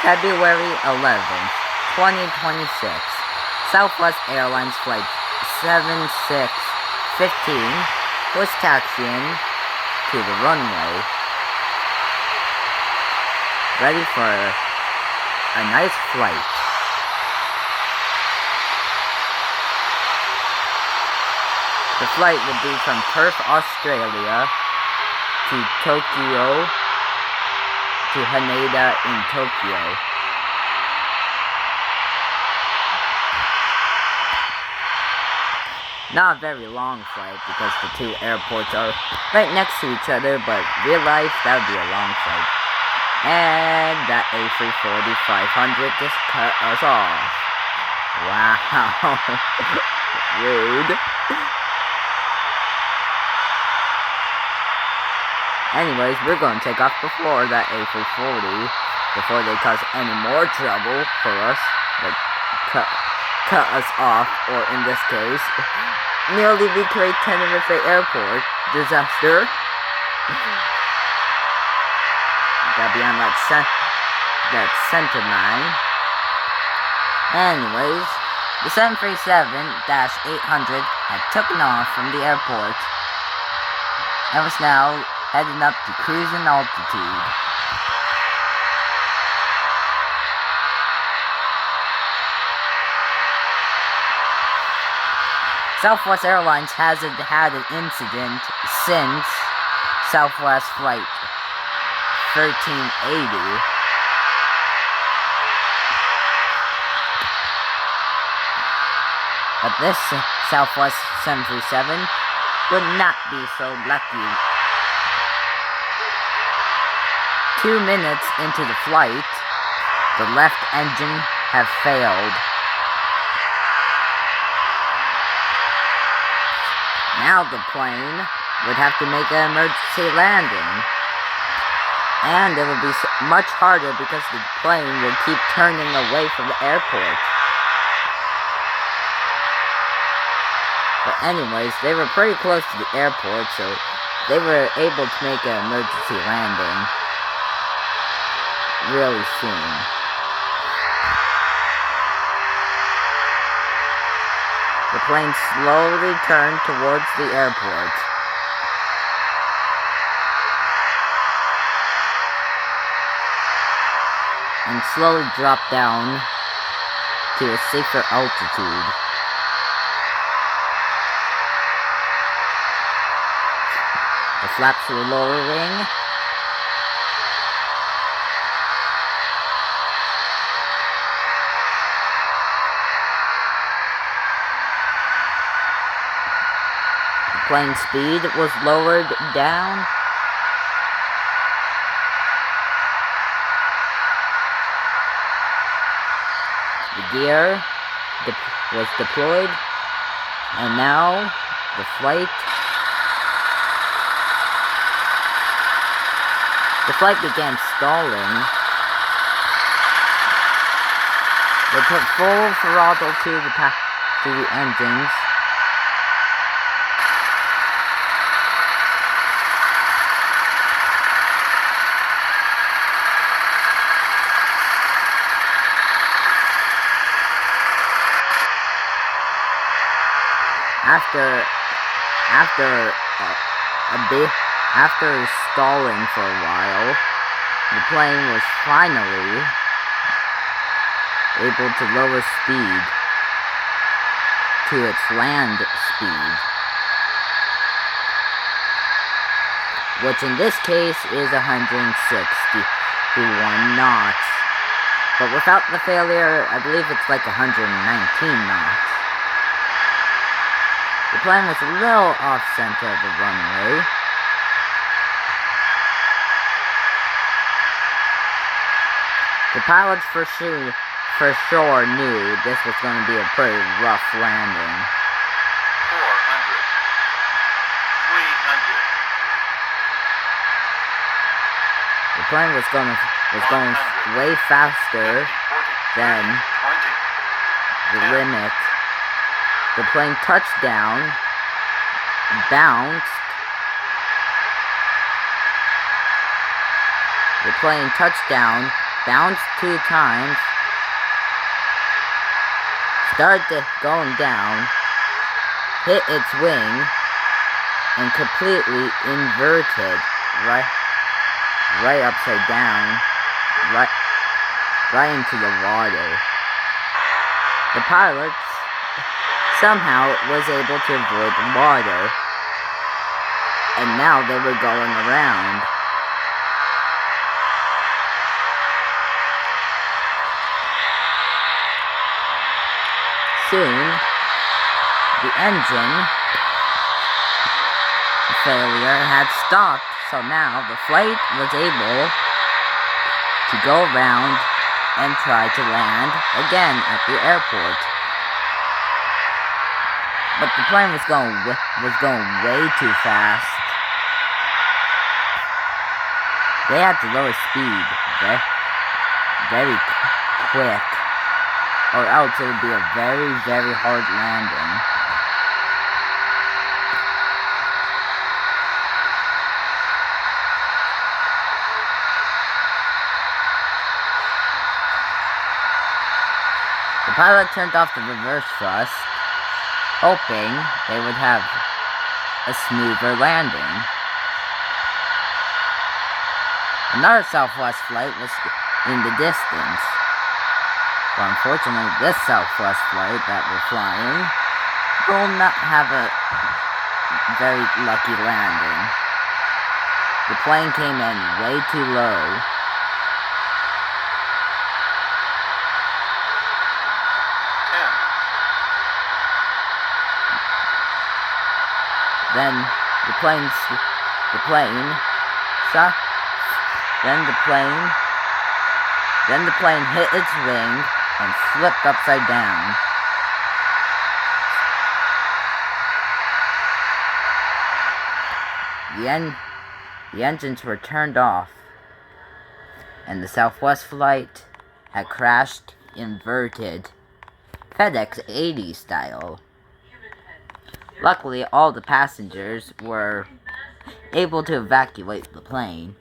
February 11th, 2026, Southwest Airlines Flight 7615 was taxiing to the runway, ready for a nice flight. The flight will be from Perth, Australia to Tokyo to Haneda in Tokyo. Not a very long flight because the two airports are right next to each other, but real life, that would be a long flight. And that A340-500 just cut us off. Wow. Rude. Anyways, we're going to take off before that A340, before they cause any more trouble for us, like cut us off, or in this case, nearly recreate Tenerife Airport disaster. Gotta be on that center line. Anyways, the 737-800 had taken off from the airport and was now heading up to cruising altitude. Southwest Airlines hasn't had an incident since Southwest Flight 1380. But this Southwest 737 would not be so lucky. 2 minutes into the flight, the left engine had failed. Now the plane would have to make an emergency landing. And it would be much harder because the plane would keep turning away from the airport. But anyways, they were pretty close to the airport, so they were able to make an emergency landing really soon. The plane slowly turned towards the airport. And slowly dropped down to a safer altitude. The flaps were lowering. Plane speed was lowered down. The gear was deployed, and now the flight began stalling. They put full throttle to the engines. After stalling for a while, the plane was finally able to lower speed to its land speed, which in this case is 161 knots. But without the failure, I believe it's like 119 knots. The plane was a little off-center of the runway. The pilots for sure knew this was going to be a pretty rough landing. 400. 300. The plane was going way faster than the limit. The plane touched down, bounced. The plane touched down, bounced 2 times, started going down, hit its wing, and completely inverted, right upside down, right into the water. The pilots somehow was able to avoid the water, and now they were going around. Soon, the engine failure had stopped, so now the flight was able to go around and try to land again at the airport. But the plane was going way too fast. They had to lower speed very quick, or else it would be a very, very hard landing. The pilot turned off the reverse thrust, hoping they would have a smoother landing. Another Southwest flight was in the distance. But unfortunately, this Southwest flight that we're flying will not have a very lucky landing. The plane came in way too low. Then the plane hit its wing and flipped upside down. The engines were turned off, and the Southwest flight had crashed inverted, FedEx 80 style. Luckily, all the passengers were able to evacuate the plane.